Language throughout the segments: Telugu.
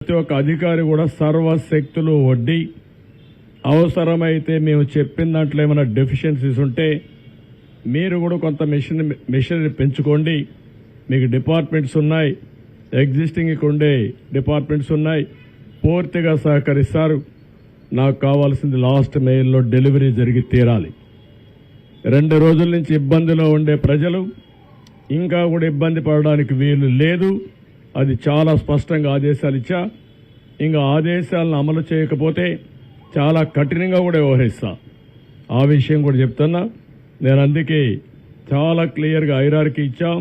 ప్రతి ఒక్క అధికారి కూడా సర్వశక్తులు వడ్డీ అవసరమైతే మేము చెప్పిన దాంట్లో ఏమైనా డెఫిషియన్సీస్ ఉంటే మీరు కూడా కొంత మిషనరీ పెంచుకోండి. మీకు డిపార్ట్మెంట్స్ ఉన్నాయి, ఎగ్జిస్టింగ్ ఇక్కడ ఉండే డిపార్ట్మెంట్స్ ఉన్నాయి, పూర్తిగా సహకరిస్తారు. నాకు కావాల్సింది లాస్ట్ మెయిల్లో డెలివరీ జరిగి తీరాలి. 2 రోజుల నుంచి ఇబ్బందిలో ఉండే ప్రజలు ఇంకా కూడా ఇబ్బంది పడడానికి వీలు లేదు. అది చాలా స్పష్టంగా ఆదేశాలు ఇచ్చా. ఇంకా ఆదేశాలను అమలు చేయకపోతే చాలా కఠినంగా కూడా వ్యవహరిస్తా. ఆ విషయం కూడా చెప్తున్నా. నేను అందుకే చాలా క్లియర్గా హైరార్కీ ఇచ్చాం.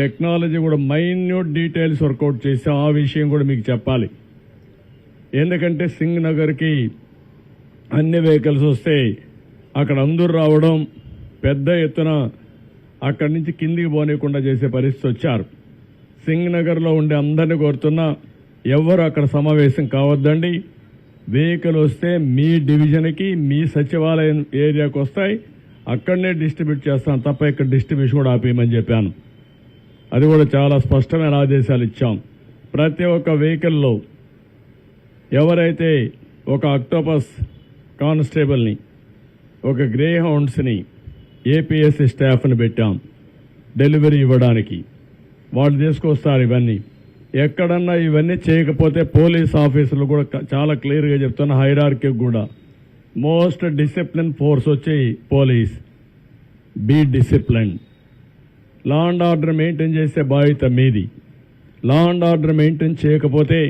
టెక్నాలజీ కూడా మైన్యూట్ డీటెయిల్స్ వర్కౌట్ చేసాం. ఆ విషయం కూడా మీకు చెప్పాలి. ఎందుకంటే సింగ్ నగర్కి అన్ని వెహికల్స్ వస్తే అక్కడ అందరూ రావడం, పెద్ద ఎత్తున అక్కడి నుంచి కిందికి పోనీయకుండా చేసే పరిస్థితి వచ్చారు. సింగ్ నగర్లో ఉండే అందరినీ కోరుతున్నా, ఎవరు అక్కడ సమావేశం కావద్దండి. వెహికల్ వస్తే మీ డివిజన్కి, మీ సచివాలయం ఏరియాకి వస్తాయి, అక్కడనే డిస్ట్రిబ్యూట్ చేస్తాం తప్ప ఇక్కడ డిస్ట్రిబ్యూషన్ కూడా ఆపేయమని చెప్పాను. అది కూడా చాలా స్పష్టమైన ఆదేశాలు ఇచ్చాం. ప్రతి ఒక్క వెహికల్లో ఎవరైతే ఒక అక్టోపస్ కానిస్టేబుల్ని, ఒక గ్రే హౌండ్స్ని, ఏపీఎస్సీ స్టాఫ్ని పెట్టాం డెలివరీ ఇవ్వడానికి. వాళ్ళు తీసుకొస్తారు ఇవన్నీ. ఎక్కడన్నా ఇవన్నీ చేయకపోతే పోలీస్ ఆఫీసర్లు కూడా చాలా క్లియర్గా చెప్తున్నా, హైరార్కీ కూడా మోస్ట్ డిసిప్లిన్ ఫోర్స్ వచ్చి police. Be discipline. Law and order maintain చేసే బాధ్యత మీది. లా అండ్ ఆర్డర్ మెయింటైన్ చేయకపోతే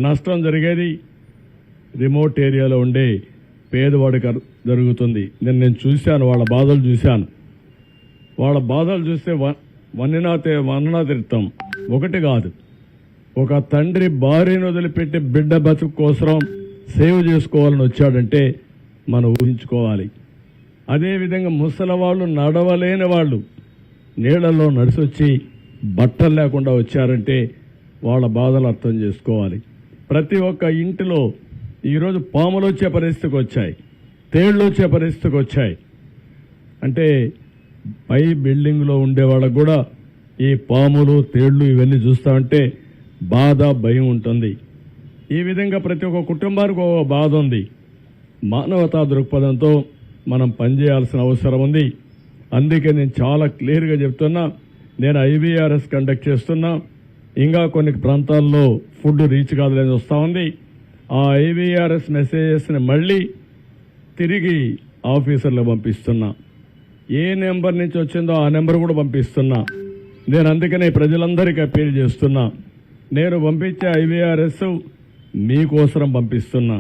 నష్టం జరిగేది రిమోట్ ఏరియాలో ఉండే పేదవాడికి జరుగుతుంది. నేను చూశాను, వాళ్ళ బాధలు చూశాను. వాళ్ళ బాధలు చూస్తే వన్ననా తిరుతాం. ఒకటి కాదు, ఒక తండ్రి భార్యను వదిలిపెట్టి బిడ్డ బతుకు కోసం సేవ్ చేసుకోవాలని వచ్చాడంటే మనం ఊహించుకోవాలి. అదేవిధంగా ముసలివాళ్ళు, నడవలేని వాళ్ళు నీళ్లలో నడిచొచ్చి బట్టలు లేకుండా వచ్చారంటే వాళ్ళ బాధలు అర్థం చేసుకోవాలి. ప్రతి ఒక్క ఇంటిలో ఈరోజు పాములు వచ్చే పరిస్థితికి వచ్చాయి, తేళ్లు వచ్చే పరిస్థితికి వచ్చాయి. అంటే పై బిల్డింగ్లో ఉండే వాళ్ళకు కూడా ఈ పాములు, తేళ్లు ఇవన్నీ చూస్తామంటే బాధ, భయం ఉంటుంది. ఈ విధంగా ప్రతి ఒక్క కుటుంబానికి ఒక బాధ ఉంది. మానవతా దృక్పథంతో మనం పనిచేయాల్సిన అవసరం ఉంది. అందుకే నేను చాలా క్లియర్గా చెప్తున్నా. నేను ఐవీఆర్ఎస్ కండక్ట్ చేస్తున్నా. ఇంకా కొన్ని ప్రాంతాల్లో ఫుడ్ రీచ్ కాదని వస్తూ ఉంది. ఆ ఐవీఆర్ఎస్ మెసేజెస్ని మళ్ళీ తిరిగి ఆఫీసర్లు పంపిస్తున్నా. ఏ నెంబర్ నుంచి వచ్చిందో ఆ నెంబర్ కూడా పంపిస్తున్నా. నేను అందుకనే ప్రజలందరికీ అప్పీల్ చేస్తున్నా. నేను పంపించే ఐవీఆర్ఎస్ మీకోసరం పంపిస్తున్నా.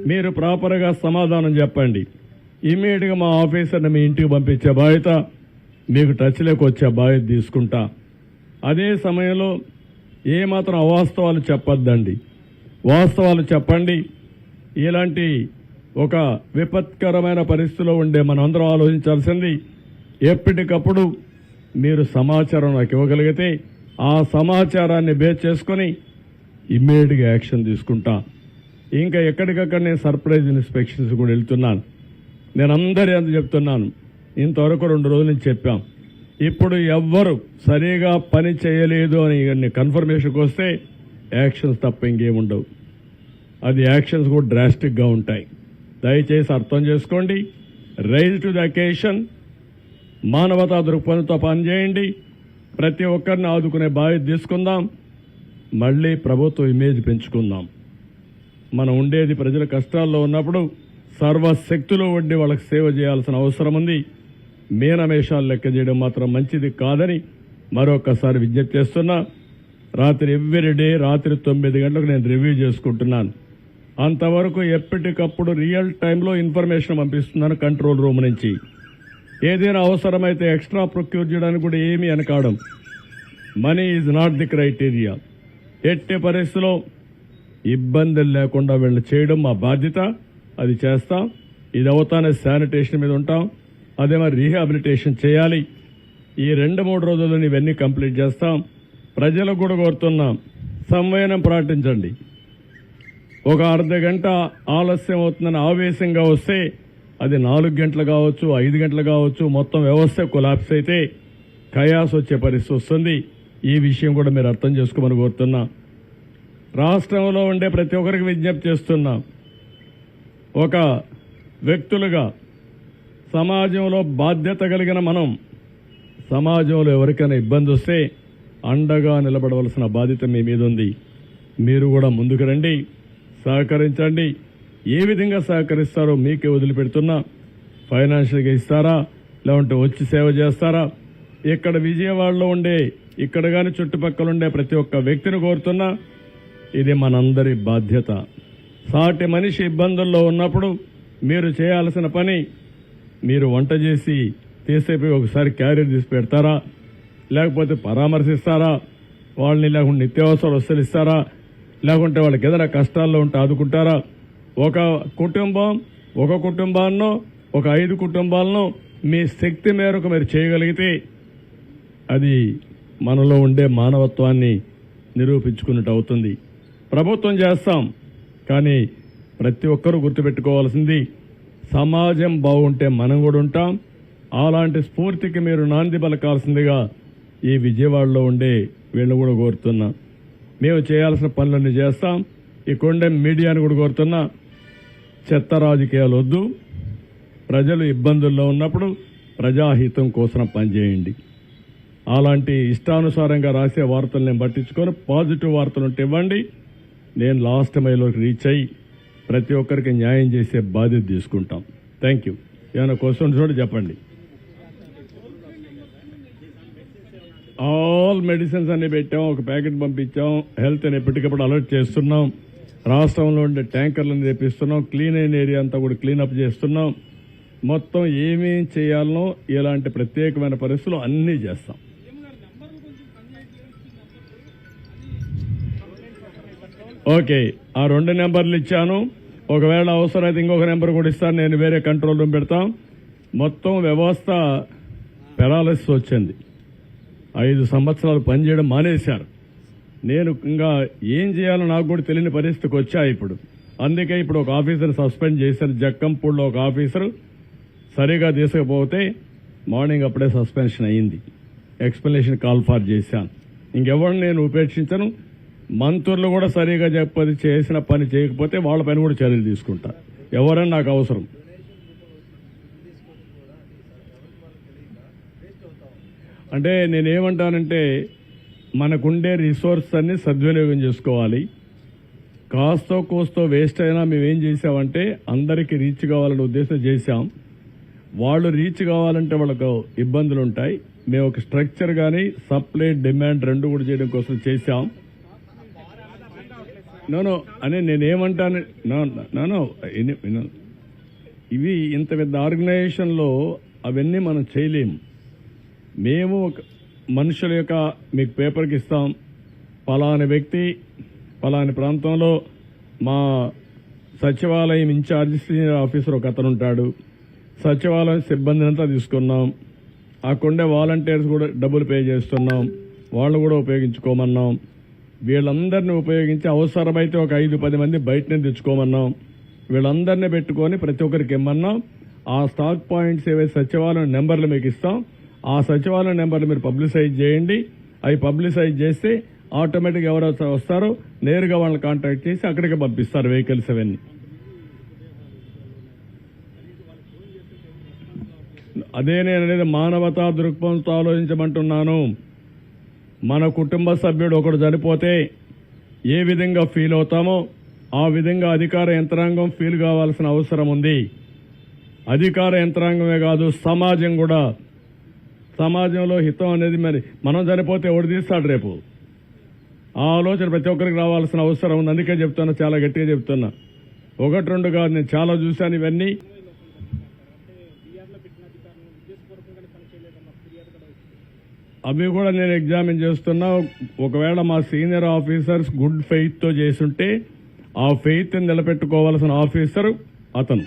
మీరు ప్రాపర్గా సమాధానం చెప్పండి. ఇమీడియట్గా మా ఆఫీసర్ని మీ ఇంటికి పంపించే బాధ్యత, మీకు టచ్లోకి వచ్చే బాధ్యత తీసుకుంటా. అదే సమయంలో ఏమాత్రం అవాస్తవాలు చెప్పొద్దండి, వాస్తవాలు చెప్పండి. ఇలాంటి ఒక విపత్కరమైన పరిస్థితిలో ఉండే మనందరం ఆలోచించాల్సింది, ఎప్పటికప్పుడు మీరు సమాచారం నాకు ఇవ్వగలిగితే ఆ సమాచారాన్ని బేస్ చేసుకొని ఇమ్మీడియట్గా యాక్షన్ తీసుకుంటా. ఇంకా ఎక్కడికక్కడ నేను సర్ప్రైజ్ ఇన్స్పెక్షన్స్ కూడా వెళ్తున్నాను. నేను అందరి అంత చెప్తున్నాను. ఇంతవరకు 2 రోజుల నుంచి చెప్పాం. ఇప్పుడు ఎవ్వరు సరిగా పని చేయలేదు అని కన్ఫర్మేషన్కి వస్తే యాక్షన్స్ తప్ప ఇంకేముండవు. అది యాక్షన్స్ కూడా డ్రాస్టిక్గా ఉంటాయి. దయచేసి అర్థం చేసుకోండి. Rise to the occasion. మానవతా దృక్పథంతో పనిచేయండి. ప్రతి ఒక్కరిని ఆదుకునే బాధ్యత తీసుకుందాం. మళ్ళీ ప్రభుత్వ ఇమేజ్ పెంచుకుందాం. మనం ఉండేది ప్రజల కష్టాల్లో ఉన్నప్పుడు సర్వశక్తులు వడ్డీ వాళ్ళకి సేవ చేయాల్సిన అవసరం ఉంది. మీనమేషాలు లెక్క చేయడం మాత్రం మంచిది కాదని మరొకసారి విజ్ఞప్తి చేస్తున్నా. రాత్రి ఎవ్రీడే రాత్రి 9 గంటలకు నేను రివ్యూ చేసుకుంటున్నాను. అంతవరకు ఎప్పటికప్పుడు రియల్ టైంలో ఇన్ఫర్మేషన్ పంపిస్తున్నాను కంట్రోల్ రూమ్ నుంచి. ఏదైనా అవసరమైతే ఎక్స్ట్రా ప్రొక్యూర్ చేయడానికి కూడా ఏమీ అనకాడం. Money is not the criteria. ఎట్టి పరిస్థితిలో ఇబ్బందులు లేకుండా వీళ్ళు చేయడం మా బాధ్యత. అది చేస్తాం. ఇది అవుతానే శానిటేషన్ మీద ఉంటాం. అదే మరి రీహాబిలిటేషన్ చేయాలి. ఈ 2-3 రోజుల్లో ఇవన్నీ కంప్లీట్ చేస్తాం. ప్రజలకు కూడా కోరుతున్నాం, సంవయనం పాటించండి. ఒక అర్ధ గంట ఆలస్యం అవుతుందని ఆవేశంగా వస్తే అది 4 గంటలు కావచ్చు, 5 గంటలు కావచ్చు, మొత్తం వ్యవస్థ కొలాప్స్ అయితే కయాస్ వచ్చే పరిస్థితి వస్తుంది. ఈ విషయం కూడా మీరు అర్థం చేసుకోమని కోరుతున్నా. రాష్ట్రంలో ఉండే ప్రతి ఒక్కరికి విజ్ఞప్తి చేస్తున్నాం. ఒక వ్యక్తులుగా సమాజంలో బాధ్యత కలిగిన మనం సమాజంలో ఎవరికైనా ఇబ్బంది వస్తే అండగా నిలబడవలసిన బాధ్యత మీ మీద ఉంది. మీరు కూడా ముందుకు రండి, సహకరించండి. ఏ విధంగా సహకరిస్తారో మీకే వదిలిపెడుతున్నా. ఫైనాన్షియల్గా ఇస్తారా, లేదంటే వచ్చి సేవ చేస్తారా? ఇక్కడ విజయవాడలో ఉండే, ఇక్కడ కానీ చుట్టుపక్కల ఉండే ప్రతి ఒక్క వ్యక్తిని కోరుతున్నా, ఇది మనందరి బాధ్యత. సాటి మనిషి ఇబ్బందుల్లో ఉన్నప్పుడు మీరు చేయాల్సిన పని, మీరు వంట చేసి తీసేపోయి ఒకసారి క్యారియర్ తీసి పెడతారా, లేకపోతే పరామర్శిస్తారా, వాళ్ళని లేకుంటే నిత్యావసర వస్తువులు ఇస్తారా, లేకుంటే వాళ్ళకి ఏదైనా కష్టాల్లో ఉంటే ఆదుకుంటారా? ఒక కుటుంబాన్నో ఒక 5 కుటుంబాలను మీ శక్తి మేరకు మీరు చేయగలిగితే అది మనలో ఉండే మానవత్వాన్ని నిరూపించుకున్నట్టు అవుతుంది. ప్రభుత్వం చేస్తాం, కానీ ప్రతి ఒక్కరూ గుర్తుపెట్టుకోవాల్సింది సమాజం బాగుంటే మనం కూడా ఉంటాం. అలాంటి స్ఫూర్తికి మీరు నాంది పలకాల్సిందిగా ఈ విజయవాడలో ఉండే వీళ్ళు కూడా కోరుతున్నా. మేము చేయాల్సిన పనులన్నీ చేస్తాం. ఈ కొండ మీడియాను కూడా కోరుతున్నా, చెత్త రాజకీయాలు వద్దు. ప్రజలు ఇబ్బందుల్లో ఉన్నప్పుడు ప్రజాహితం కోసం పనిచేయండి. అలాంటి ఇష్టానుసారంగా రాసే వార్తలు నేను పట్టించుకొని పాజిటివ్ వార్తలు ఉంటే ఇవ్వండి. నేను లాస్ట్ మైల్లోకి రీచ్ అయ్యి ప్రతి ఒక్కరికి న్యాయం చేసే బాధ్యత తీసుకుంటాం. Thank you. ఏమైనా క్వశ్చన్స్ కూడా చెప్పండి. ఆల్ మెడిసిన్స్ అన్ని పెట్టాం, ఒక ప్యాకెట్ పంపించాం. హెల్త్ అని ఎప్పటికప్పుడు అలర్ట్ చేస్తున్నాం. రాష్ట్రంలో ఉండే ట్యాంకర్లను తెప్పిస్తున్నాం. క్లీన్ అయిన ఏరియా అంతా కూడా క్లీనప్ చేస్తున్నాం. మొత్తం ఏమేం చేయాలనో ఇలాంటి ప్రత్యేకమైన పరిస్థితులు అన్నీ చేస్తాం. ఓకే, ఆ 2 నెంబర్లు ఇచ్చాను. ఒకవేళ అవసరమైతే ఇంకొక నెంబర్ కూడా ఇస్తాను. నేను వేరే కంట్రోల్ రూమ్ పెడతాం. మొత్తం వ్యవస్థ పెరాలసిస్ వచ్చింది. 5 సంవత్సరాలు పనిచేయడం మానేశారు. నేను ఇంకా ఏం చేయాలో నాకు కూడా తెలియని పరిస్థితికి వచ్చా ఇప్పుడు. అందుకే ఇప్పుడు ఒక ఆఫీసర్ సస్పెండ్ చేశారు. జక్కంపూడిలో ఒక ఆఫీసరు సరిగా తీసుకపోతే మార్నింగ్ అప్పుడే సస్పెన్షన్ అయ్యింది. ఎక్స్ప్లెనేషన్ కాల్ ఫార్ చేశాను. ఇంకెవరిని నేను ఉపేక్షించను. మంత్రులు కూడా సరిగా చెప్పది చేసిన పని చేయకపోతే వాళ్ళ పైన కూడా చర్యలు తీసుకుంటా. ఎవరైనా నాకు అవసరం. అంటే నేనేమంటానంటే మనకుండే రిసోర్స్ అన్ని సద్వినియోగం చేసుకోవాలి. కాస్తో కోస్తో వేస్ట్ అయినా మేమేం చేసామంటే అందరికీ రీచ్ కావాలనే ఉద్దేశం చేశాం. వాళ్ళు రీచ్ కావాలంటే వాళ్ళకు ఇబ్బందులు ఉంటాయి. మేము ఒక స్ట్రక్చర్ కానీ సప్లై డిమాండ్ 2 కూడా చేయడం కోసం చేశాం. నో అని నేనేమంటాను, నో ఇవి ఇంత పెద్ద ఆర్గనైజేషన్లో అవన్నీ మనం చేయలేము. మేము మనుషుల యొక్క మీకు పేపర్కి ఇస్తాం. పలాని వ్యక్తి పలాని ప్రాంతంలో మా సచివాలయం ఇన్ఛార్జ్ సీనియర్ ఆఫీసర్ ఒక అతను ఉంటాడు. సచివాలయం సిబ్బందిని అంతా తీసుకున్నాం. అక్కడుండే వాలంటీర్స్ కూడా డబ్బులు పే చేస్తున్నాం. వాళ్ళు కూడా ఉపయోగించుకోమన్నాం. వీళ్ళందరినీ ఉపయోగించి అవసరమైతే ఒక 5-10 మంది బయటనే తెచ్చుకోమన్నాం. వీళ్ళందరినీ పెట్టుకొని ప్రతి ఒక్కరికి ఇమ్మన్నాం. ఆ స్టాక్ పాయింట్స్ ఏవైతే సచివాలయం నెంబర్లు మీకు ఇస్తాం, ఆ సచివాలయం నెంబర్లు మీరు పబ్లిసైజ్ చేయండి. అవి పబ్లిసైజ్ చేస్తే ఆటోమేటిక్గా ఎవరైతే వస్తారో నేరుగా వాళ్ళని కాంటాక్ట్ చేసి అక్కడికి పంపిస్తారు వెహికల్స్ అవన్నీ. అదే నేను అనేది మానవతా దృక్పథంతో ఆలోచించమంటున్నాను. మన కుటుంబ సభ్యుడు ఒకడు చనిపోతే ఏ విధంగా ఫీల్ అవుతామో ఆ విధంగా అధికార యంత్రాంగం ఫీల్ కావాల్సిన అవసరం ఉంది. అధికార యంత్రాంగమే కాదు, సమాజం కూడా. సమాజంలో హితం అనేది మరి మనం చనిపోతే ఎవడు తీస్తాడు రేపు? ఆ ఆలోచన ప్రతి ఒక్కరికి రావాల్సిన అవసరం ఉంది. అందుకే చెప్తున్నా, చాలా గట్టిగా చెప్తున్నా. 1-2 కాదు, నేను చాలా చూశాను ఇవన్నీ. అవి కూడా నేను ఎగ్జామిన్ చేస్తున్నా. ఒకవేళ మా సీనియర్ ఆఫీసర్స్ గుడ్ ఫెయిత్ తో చేసుంటే ఆ ఫెయిత్ నిలబెట్టుకోవాల్సిన ఆఫీసర్ అతను.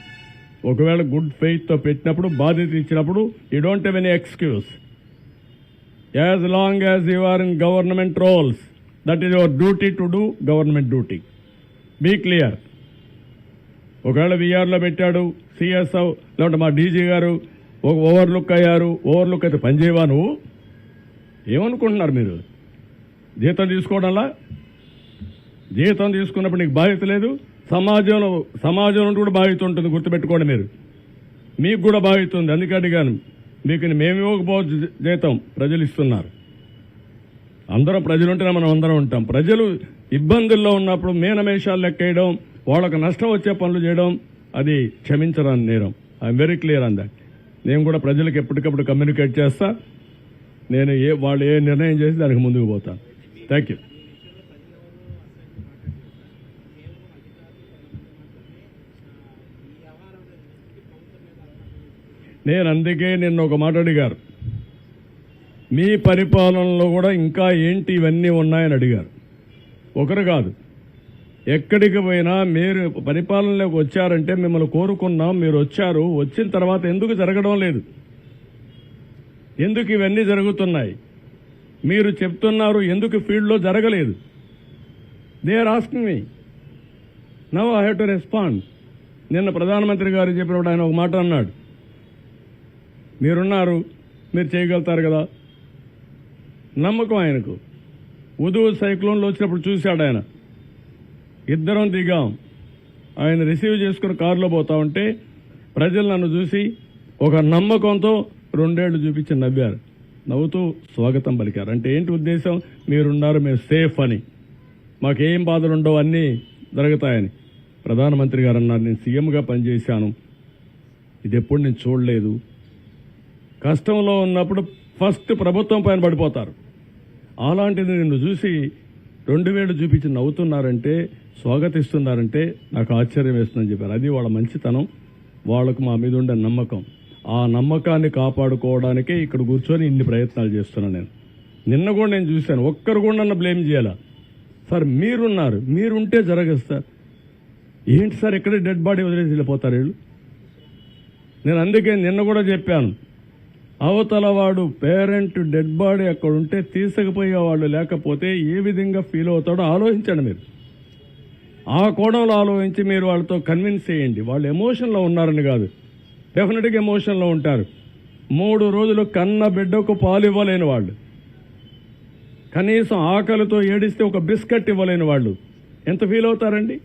ఒకవేళ గుడ్ ఫెయిత్ తో పెట్టినప్పుడు, బాధ్యత ఇచ్చినప్పుడు you don't have any excuse. As long as you are in government roles, that is your duty to do government duty. Be clear. ఒకవేళ వీఆర్లో పెట్టాడు సిఎస్ఓ, లేదంటే మా డీజీ గారు ఒక ఓవర్లుక్ అయ్యారు. ఓవర్లుక్ అయితే పనిచేయవా నువ్వు? ఏమనుకుంటున్నారు మీరు? జీతం తీసుకోవడంలా జీతం తీసుకున్నప్పుడు నీకు బాధ్యత లేదు, సమాజంలో కూడా బాధ్యత ఉంటుంది. గుర్తుపెట్టుకోండి, మీకు కూడా బాధ్యత ఉంది. అందుకే అడిగాను. మీకు మేము ఇవ్వకపోవచ్చు జీతం, ప్రజలు ఇస్తున్నారు. అందరం ప్రజలుంటేనే మనం అందరం ఉంటాం. ప్రజలు ఇబ్బందుల్లో ఉన్నప్పుడు మేనమేషాలు లెక్కేయడం, వాళ్ళకు నష్టం వచ్చే పనులు చేయడం అది క్షమించరాని నేరం. I'm very clear on that. నేను కూడా ప్రజలకు ఎప్పటికప్పుడు కమ్యూనికేట్ చేస్తా. నేను వాళ్ళు ఏ నిర్ణయం చేసి దానికి ముందుకు పోతాను. Thank you. నేను అందుకే నిన్న ఒక మాట అడిగారు, మీ పరిపాలనలో కూడా ఇంకా ఏంటి ఇవన్నీ ఉన్నాయని అడిగారు. ఒకరు కాదు, ఎక్కడికి పోయినా మీరు పరిపాలనలోకి వచ్చారంటే మిమ్మల్ని కోరుకున్నాం, మీరు వచ్చారు. వచ్చిన తర్వాత ఎందుకు జరగడం లేదు, ఎందుకు ఇవన్నీ జరుగుతున్నాయి, మీరు చెప్తున్నారు ఎందుకు ఫీల్డ్లో జరగలేదు? They are asking me. Now I have to respond. నిన్న ప్రధానమంత్రి గారు చెప్పినప్పుడు ఆయన ఒక మాట అన్నాడు, మీరున్నారు, మీరు చేయగలుగుతారు కదా. నమ్మకం ఆయనకు. ఉదూ సైక్లోన్లో వచ్చినప్పుడు చూశాడు ఆయన. ఇద్దరం దిగాం. ఆయన రిసీవ్ చేసుకుని కారులో పోతా ఉంటే ప్రజలు నన్ను చూసి ఒక నమ్మకంతో 2 ఏళ్లు చూపించి నవ్వారు. నవ్వుతూ స్వాగతం పలికారు. అంటే ఏంటి ఉద్దేశం? మీరున్నారు, మేము సేఫ్ అని, మాకేం బాధలు ఉండవు, అన్నీ జరుగుతాయని. ప్రధానమంత్రి గారు అన్నారు, నేను సీఎంగా పనిచేశాను, ఇది ఎప్పుడు నేను చూడలేదు. కష్టంలో ఉన్నప్పుడు ఫస్ట్ ప్రభుత్వం పైన పడిపోతారు. అలాంటిది నిన్ను చూసి 2000 చూపించి నవ్వుతున్నారంటే, స్వాగతిస్తున్నారంటే నాకు ఆశ్చర్యం వేస్తుందని చెప్పారు. అది వాళ్ళ మంచితనం, వాళ్ళకు మా మీద ఉండే నమ్మకం. ఆ నమ్మకాన్ని కాపాడుకోవడానికే ఇక్కడ కూర్చొని ఇన్ని ప్రయత్నాలు చేస్తున్నాను నేను. నిన్న కూడా నేను చూశాను, ఒక్కరు కూడా నన్ను బ్లేమ్ చేయాలా. సార్ మీరున్నారు, మీరుంటే జరగదు సార్. ఏంటి సార్ ఎక్కడ డెడ్ బాడీ వదిలేసి వెళ్ళిపోతారు వీళ్ళు? నేను అందుకే నిన్న కూడా చెప్పాను, అవతల వాడు పేరెంట్ డెడ్ బాడీ అక్కడ ఉంటే తీసుకుపోయే వాళ్ళు లేకపోతే ఏ విధంగా ఫీల్ అవుతాడో ఆలోచించండి. మీరు ఆ కోణంలో ఆలోచించి మీరు వాళ్ళతో కన్విన్స్ చేయండి. వాళ్ళు ఎమోషన్లో ఉన్నారని కాదు, డెఫినెట్గా ఎమోషన్లో ఉంటారు. 3 రోజులు కన్న బిడ్డకు పాలు ఇవ్వలేని వాళ్ళు, కనీసం ఆకలితో ఏడిస్తే ఒక బిస్కెట్ ఇవ్వలేని వాళ్ళు ఎంత ఫీల్ అవుతారండి?